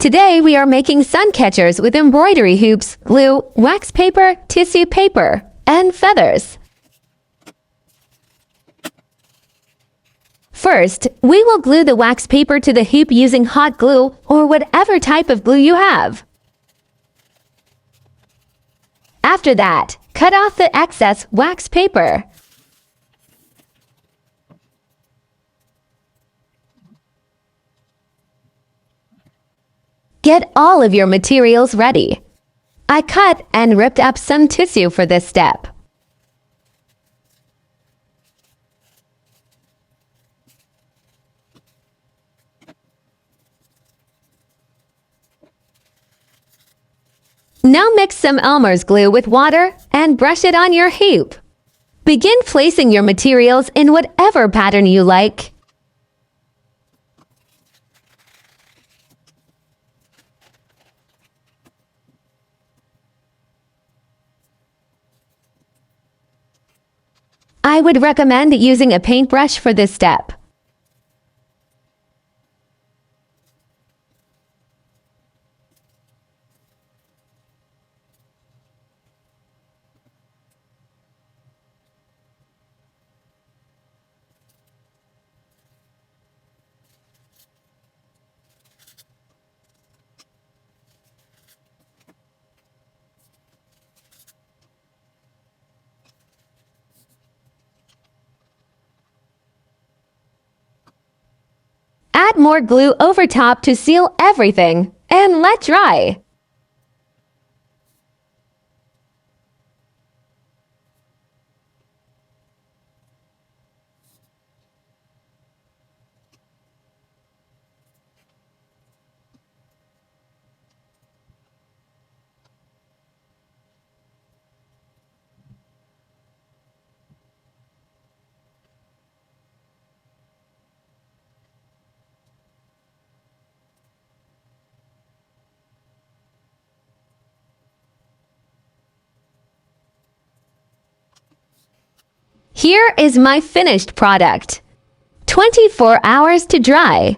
Today we are making sun catchers with embroidery hoops, glue, wax paper, tissue paper, and feathers. First, we will glue the wax paper to the hoop using hot glue or whatever type of glue you have. After that, cut off the excess wax paper. Get all of your materials ready. I cut and ripped up some tissue for this step. Now mix some Elmer's glue with water and brush it on your hoop. Begin placing your materials in whatever pattern you like. I would recommend using a paintbrush for this step. Add more glue over top to seal everything and let dry. Here is my finished product. 24 hours to dry.